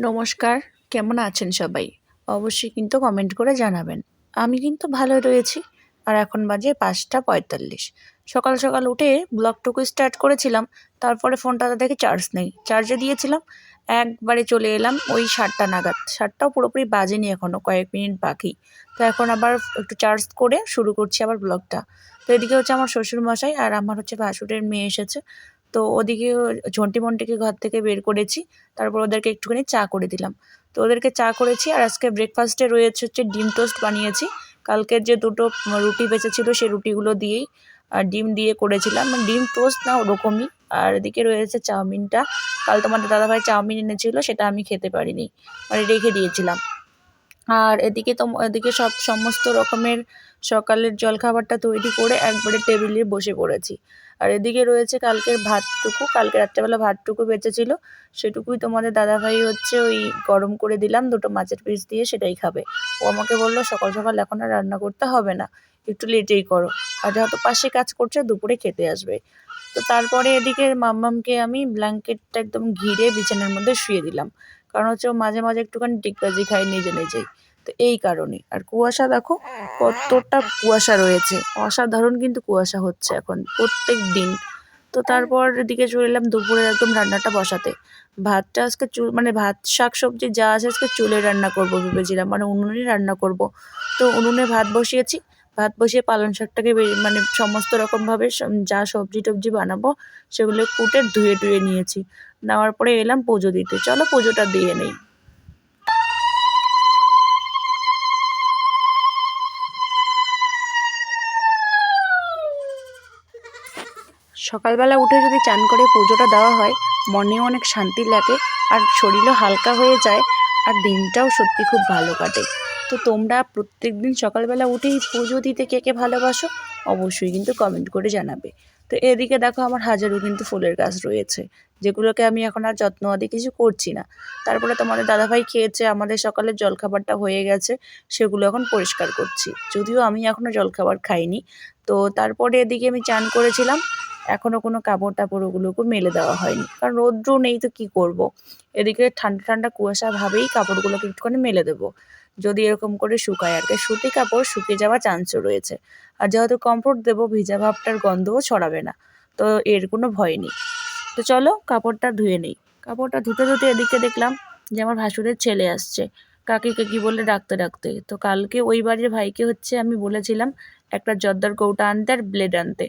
নমস্কার, কেমন আছেন সবাই? অবশ্যই কিন্তু কমেন্ট করে জানাবেন। আমি কিন্তু ভালোই রয়েছি। আর এখন বাজে ৫টা ৪৫। সকাল সকাল উঠে ব্লগটুকু স্টার্ট করেছিলাম। তারপরে ফোনটাতে দেখি চার্জ নেই। চার্জে দিয়েছিলাম। একবারে চলে এলাম ওই ৭টা নাগাদ। ৭টাও পুরোপুরি বাজেনি এখনও, কয়েক মিনিট বাকি। তো এখন আবার একটু চার্জ করে শুরু করছি আবার ব্লগটা। তো এদিকে হচ্ছে আমার শ্বশুরমশাই আর আমার হচ্ছে ভাসুরের মেয়ে এসেছে। তো ওদিকে ঝন্টি-মন্টিকে ঘর থেকে বের করেছি। তারপর ওদেরকে একটুখানি চা করে দিলাম। তো ওদেরকে চা করেছি আর আজকে ব্রেকফাস্টে রয়েছে হচ্ছে ডিম টোস্ট বানিয়েছি। কালকের যে দুটো রুটি বেঁচেছিল সেই রুটিগুলো দিয়েই ডিম দিয়ে করেছিলাম। মানে ডিম টোস্ট না ওরকমই। আর এদিকে রয়েছে চাউমিনটা। কাল তোমাদের দাদাভাই চাউমিন এনেছিল, সেটা আমি খেতে পারিনি। মানে রেখে দিয়েছিলাম। আর এদিকে সমস্ত রকমের সকালের জলখাবারটা তৈরি করে একবারে টেবিলে বসে পড়েছি। আর এদিকে রয়েছে কালকে রাত্রেবেলা ভাতটুকু বেঁচেছিল, সেটুকুই তোমাদের দাদাভাই হচ্ছে ওই গরম করে দিলাম দুটো মাছের পিস দিয়ে, সেটাই খাবে। ও আমাকে বললো সকাল সকাল এখন আর রান্না করতে হবে না, একটু লেটেই করো। আর যেহেতু পাশে কাজ করছে দুপুরে খেতে আসবে। তো তারপরে এদিকে মাম্মামকে আমি ব্ল্যাঙ্কেটটা একদম ঘিরে বিছানার মধ্যে শুয়ে দিলাম। কারণ হচ্ছে ও মাঝে মাঝে একটুখানি ডিগবাজি খায় নিজে নিজেই। তো এই কারণে। আর কুয়াশা দেখো কতটা কুয়াশা রয়েছে, অসাধারণ কিন্তু কুয়াশা হচ্ছে এখন প্রত্যেক দিন। তো তারপর এদিকে চলে এলাম দুপুরে একদম রান্নাটা বসাতে। ভাতটা আজকে মানে ভাত শাক সবজি যা আছে আজকে চুলে রান্না করব ভেবেছিলাম, মানে উনুনে রান্না করব। তো উনুনে ভাত বসিয়েছি। ভাত বসিয়ে পালং শাকটাকে মানে সমস্ত রকমভাবে যা সবজি টবজি বানাবো সেগুলো কুটে ধুয়ে টুয়ে নিয়েছি। নেওয়ার পরে এলাম পুজো দিতে। চলো পুজোটা দিয়ে নেই। সকালবেলা উঠে যদি চান করে পুজোটা দেওয়া হয়, মনেও অনেক শান্তি লাগে আর শরীরও হালকা হয়ে যায়, আর দিনটাও সত্যি খুব ভালো কাটে। তো তোমরা প্রত্যেক দিন সকালবেলা উঠেই পুজো দিতে কে কে ভালোবাসো অবশ্যই কিন্তু কমেন্ট করে জানাবে। তো এদিকে দেখো আমার হাজারও কিন্তু ফুলের গাছ রয়েছে, যেগুলোকে আমি এখন আর যত্ন আদি কিছু করছি না। তারপরে তোমাদের দাদাভাই খেয়েছে, আমাদের সকালের জলখাবারটা হয়ে গেছে, সেগুলো এখন পরিষ্কার করছি, যদিও আমি এখনও জলখাবার খাইনি। তো তারপরে এদিকে আমি চান করেছিলাম, এখনও কোনো কাপড় টাপড় ওগুলোকে মেলে দেওয়া হয়নি, কারণ রৌদ্র নেই তো কী করব। এদিকে ঠান্ডা ঠান্ডা কুয়াশা ভাবেই কাপড়গুলোকে একটুখানি মেলে দেবো, যদি এরকম করে শুকায়। আর কি সুতি কাপড় শুকিয়ে যাওয়া চান্সও রয়েছে। আর যেহেতু কমফোর্ট দেবো, ভিজা ভাবটার গন্ধও ছড়াবে না, তো এর কোনো ভয় নেই। তো চলো কাপড়টা ধুয়ে নেই। কাপড়টা ধুতে ধুতে এদিকে দেখলাম যে আমার ভাসুরের ছেলে আসছে, কাকি কাকি বলে ডাকতে ডাকতে। তো কালকে ওই বাড়ির ভাইকে হচ্ছে আমি বলেছিলাম একটা জর্দার কৌটা আনতে আর ব্লেড আনতে,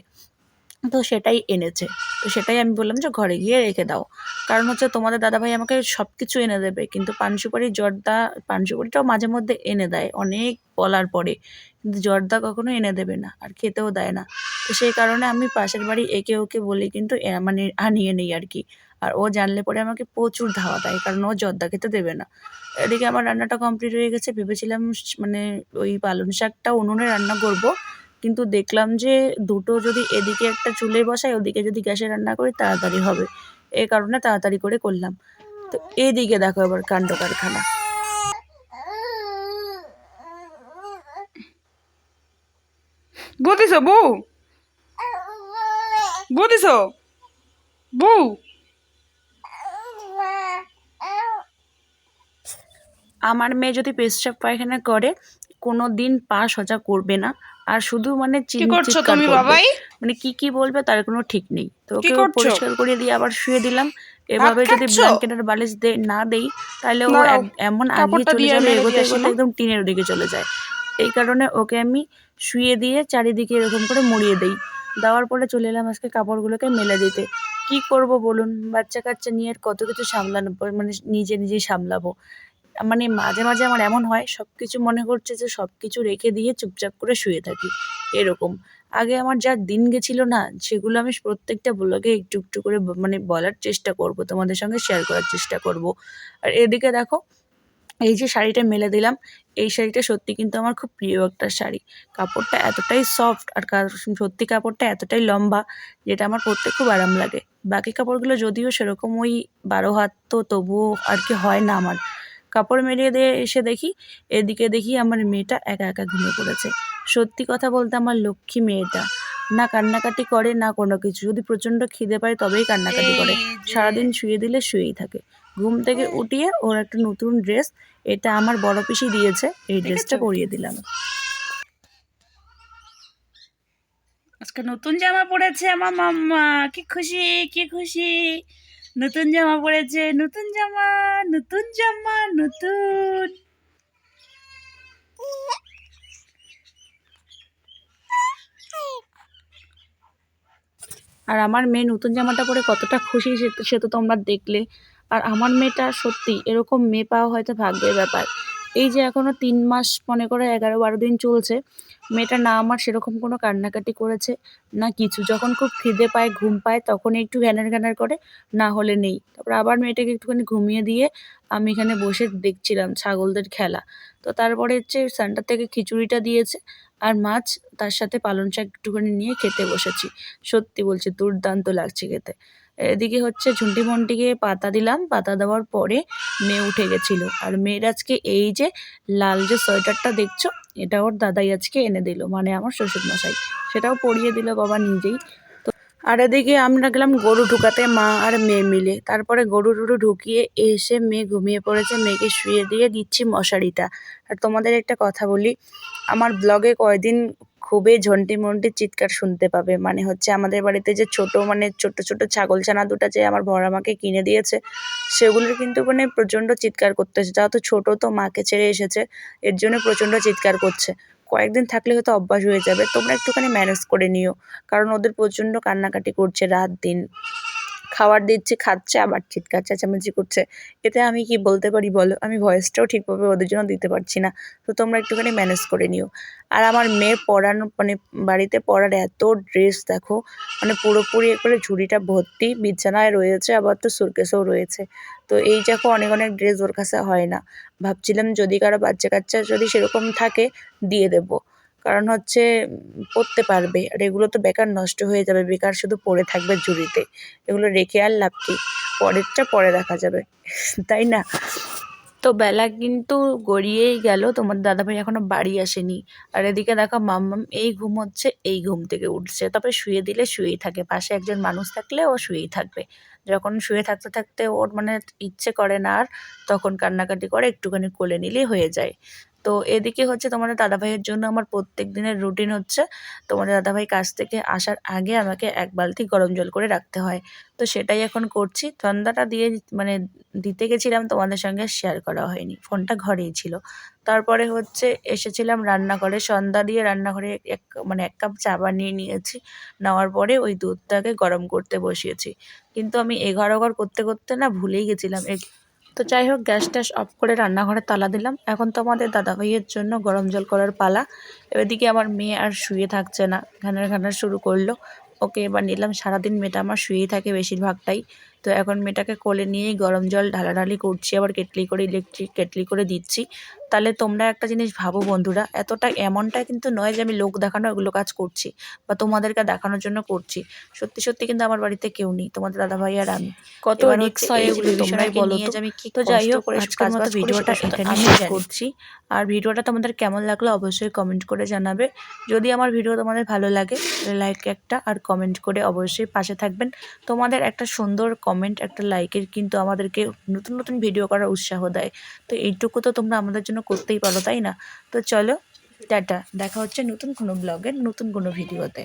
তো সেটাই এনেছে। তো সেটাই আমি বললাম যে ঘরে গিয়ে রেখে দাও, কারণ হচ্ছে তোমাদের দাদাভাই আমাকে সব কিছু এনে দেবে, কিন্তু পান সুপারি জর্দা, পান সুপারিটাও মাঝে মধ্যে এনে দেয় অনেক বলার পরে, কিন্তু জর্দা কখনো এনে দেবে না আর খেতেও দেয় না। তো সেই কারণে আমি পাশের বাড়ি একে ওকে বলি কিন্তু মানে আনিয়ে নেই আর কি। আর ও জানলে পরে আমাকে প্রচুর ধাওয়া দেয়, কারণ ও জর্দা খেতে দেবে না। এদিকে আমার রান্নাটা কমপ্লিট হয়ে গেছে, ভেবেছিলাম মানে ওই পালং শাকটা উনুনে রান্না করব, কিন্তু দেখলাম যে দুটো যদি এদিকে একটা চুলে বসাই ওদিকে যদি গ্যাসে রান্না করি তাড়াতাড়ি হবে, এই কারণে তাড়াতাড়ি করে করলাম। তো এদিকে দেখো এবার কাণ্ড কারখানা। বলিস বউ, বলিস বউ। আমার মেয়ে যদি পেচ্ছাপ পায়খানা করে কোনো দিন পা সোজা করবে না, আর শুধু মানে কি করছো চিৎকার তুমি করবে, বাবাই? মানে কি বলবে তার কোনো ঠিক নেই। তো কি ওকে করছো? পরিষ্কার করে দিয়ে আবার শুয়ে দিলাম। ভাত এভাবে যদি খাচ্ছো? ব্ল্যাঙ্কেট আর বালিশ না দেই তাহলে ও দাঁড়াও, এমন আগিয়ে কাপড়টা চলে দিয়ে যাবে, মেলে এগোতে দিয়ে আসি এগোতে মা। একদম টিনের ওদিকে চলে যায়। এই কারণে ওকে আমি শুয়ে দিয়ে চারিদিকে এরকম করে মুড়িয়ে দিই। দেওয়ার পরে চলে এলাম আজকে কাপড়গুলোকে মেলে দিতে। কি করব বলুন, বাচ্চা কাচ্চা নিয়ে আর কত কিছু সামলানো, মানে নিজেই সামলাবো। মানে মাঝে মাঝে আমার এমন হয় সব কিছু মনে করছে যে সব কিছু রেখে দিয়ে চুপচাপ করে শুয়ে থাকি, এরকম। আগে আমার যা দিন গেছিল না, সেগুলো আমি প্রত্যেকটা ব্লগে একটু একটু করে মানে বলার চেষ্টা করব, তোমাদের সঙ্গে শেয়ার করার চেষ্টা করব। আর এদিকে দেখো এই যে শাড়িটা মেলে দিলাম, এই শাড়িটা সত্যি কিন্তু আমার খুব প্রিয় একটা শাড়ি। কাপড়টা এতটাই সফট আর সত্যি কাপড়টা এতটাই লম্বা, যেটা আমার পরতে খুব আরাম লাগে। বাকি কাপড়গুলো যদিও সেরকম ওই 12 হাত, তো তবুও আর কি হয় না আমার। কাপড় মেলিয়ে দিয়ে এসে দেখি, এদিকে দেখি আমার মেয়েটা একা একা ঘুমিয়ে পড়েছে। সত্যি কথা বলতে আমার লক্ষ্মী মেয়েটা না কান্নাকাটি করে না কোনো কিছু, যদি প্রচণ্ড খিদে পায় তবেই কান্নাকাটি করে, সারাদিন শুয়ে দিলে শুয়েই থাকে। ঘুম থেকে উঠিয়ে ওর একটা নতুন ড্রেস, এটা আমার বড় পিসি দিয়েছে, এই ড্রেসটা পরিয়ে দিলাম। আজকে নতুন জামা পরেছে আমার মাম্মা, কি খুশি কি খুশি। নতুন জামা পরেছে, নতুন জামা, নতুন জামা, নতুন। আর আমার মেয়ে নতুন জামাটা পরে কতটা খুশি সে তো তোমরা দেখলে। আর আমার মেয়েটা সত্যি এরকম মেয়ে পাওয়া হয়তো ভাগ্যের ব্যাপার। এই যে এখনো ৩ মাস মনে করে ১১-১২ দিন চলছে, মেয়েটা না আমার সেরকম কোনো কান্নাকাটি করেছে না কিছু। যখন খুব খিদে পায়, ঘুম পায়, তখন একটু ঘ্যানার ঘ্যানার করে, না হলে নেই। তারপর আবার মেয়েটাকে একটুখানি ঘুমিয়ে দিয়ে আমি এখানে বসে দেখছিলাম ছাগলদের খেলা। তো তারপরে হচ্ছে সেন্টার থেকে খিচুড়িটা দিয়েছে আর মাছ, তার সাথে পালং শাক একটুখানি নিয়ে খেতে বসেছি। সত্যি বলছি দুর্দান্ত লাগছে খেতে। এদিকে হচ্ছে ঝুন্টি মন্টিকে পাতা দিলাম, পাতা দেওয়ার পরে মেয়ে উঠে গেছিলো। আর মেয়ের আজকে এই যে লাল যে সোয়েটারটা দেখছো, এটা ওর দাদাই আজকে এনে দিল, মানে আমার শ্বশুরমশাই। সেটাও পরিয়ে দিল বাবা নিজেই। আর এদিকে আমরা গেলাম গরু ঢুকাতে, মা আর মেয়ে মিলে। তারপরে গরু টরু ঢুকিয়ে এসে মেয়ে ঘুমিয়ে পড়েছে, মেয়েকে শুয়ে দিয়ে দিচ্ছি মশারিটা। আর তোমাদের একটা কথা বলি, আমার ব্লগে কয়দিন খুবই ঝন্টি মন্টি চিৎকার শুনতে পাবে। মানে হচ্ছে আমাদের বাড়িতে যে ছোট মানে ছোট ছোট ছাগল ছানা দুটা যে আমার বর আমাকে কিনে দিয়েছে, সেগুলোর কিন্তু মানে প্রচণ্ড চিৎকার করতেছে। যেহেতু ছোট তো মাকে ছেড়ে এসেছে, এর জন্য প্রচণ্ড চিৎকার করছে। কয়েকদিন থাকলে হয়তো অভ্যাস হয়ে যাবে, তোমরা একটুখানি ম্যানেজ করে নিও। কারণ ওদের প্রচণ্ড কান্নাকাটি করছে রাত দিন। খাবার দিচ্ছি, খাচ্ছে, আবার চিৎকার চেঁচামেচি করছে। এতে আমি কি বলতে পারি বলো? আমি ভয়েসটাও ঠিকভাবে ওদের জন্য দিতে পারছি না। তো তোমরা একটুখানি ম্যানেজ করে নিও। আর আমার মেয়ে পরানো মানে বাড়িতে পরার এত ড্রেস দেখো, মানে পুরোপুরি একবারে ঝুড়িটা ভর্তি, বিছানায় রয়েছে, আবার তো সুটকেসেও রয়েছে। তো এই দেখো অনেক অনেক ড্রেস ওর কাছে হয় না। ভাবছিলাম যদি কারো বাচ্চা কাচ্চা যদি সেরকম থাকে দিয়ে দেবো। কারণ হচ্ছে পড়তে পারবে। আর এগুলো তো বেকার নষ্ট হয়ে যাবে, বেকার শুধু পড়ে থাকবে ঝুড়িতে। এগুলো রেখে আর লাভ কি? পরেরটা পরে দেখা যাবে, তাই না? তো বেলা কিন্তু গড়িয়েই গেল, তোমার দাদাভাই এখনো বাড়ি আসেনি। আর এদিকে দেখো মাম্মাম এই ঘুম হচ্ছে, এই ঘুম থেকে উঠছে। তবে শুয়ে দিলে শুয়েই থাকে, পাশে একজন মানুষ থাকলে ও শুয়েই থাকবে। যখন শুয়ে থাকতে থাকতে ওর মানে ইচ্ছে করে না আর, তখন কান্নাকাটি করে, একটুখানি কোলে নিলেই হয়ে যায়। তো এদিকে হচ্ছে তোমাদের দাদাভাইয়ের জন্য আমার প্রত্যেক দিনের রুটিন হচ্ছে, তোমাদের দাদাভাই কাজ থেকে আসার আগে আমাকে ১ বালতি গরম জল করে রাখতে হয়। তো সেটাই এখন করছি। সন্ধ্যাটা দিয়ে মানে দিতে গেছিলাম, তোমাদের সঙ্গে শেয়ার করা হয়নি, ফোনটা ঘরেই ছিল। তারপরে হচ্ছে এসেছিলাম রান্নাঘরে, সন্ধ্যা দিয়ে রান্নাঘরে মানে ১ কাপ চা বানিয়ে নিয়েছি। নেওয়ার পরে ওই দুধটাকে গরম করতে বসিয়েছি। কিন্তু আমি এঘর-ওঘর করতে করতে না ভুলেই গেছিলাম। তো যাই হোক, গ্যাস ট্যাস অফ করে রান্নাঘরে তালা দিলাম। এখন তো আমাদের দাদাভাইয়ের জন্য গরম জল করার পালা। এদিকে আমার মেয়ে আর শুয়ে থাকছে না, ঘ্যানার ঘ্যানার শুরু করলো। ওকে এবার নিলাম, সারাদিন মেয়েটা আমার শুয়েই থাকে বেশিরভাগটাই। তো এখন মেয়েটাকে কোলে নিয়েই গরম জল ঢালাঢালি করছি, আবার কেটলি করে ইলেকট্রিক কেটলি করে দিচ্ছি। তাহলে তোমরা একটা জিনিস ভাবো বন্ধুরা, এমনটা কিন্তু নয় যে আমি লোক দেখানো এগুলো কাজ করছি বা তোমাদেরকে দেখানোর জন্য করছি। সত্যি সত্যি কিন্তু আমার বাড়িতে কেউ নেই, তোমাদের দাদাভাই আর আমি। কত রিস্ক হয় এগুলো তোমরাই বলো তো। তো যাই হোক, আজকের মতো ভিডিওটা এখানেই শেষ করছি। আর ভিডিওটা তোমাদের কেমন লাগলো অবশ্যই কমেন্ট করে জানাবে। যদি আমার ভিডিও তোমাদের ভালো লাগে লাইক একটা আর কমেন্ট করে অবশ্যই পাশে থাকবেন। তোমাদের একটা সুন্দর কমেন্ট, একটা লাইকের কিন্তু আমাদেরকে নতুন নতুন ভিডিও করার উৎসাহ দেয়। তো এইটুকু তো তোমরা আমাদের জন্য করতেই পারো, তাই না? তো চলো, টাটা, দেখা হচ্ছে নতুন কোনো ব্লগের নতুন কোনো ভিডিওতে।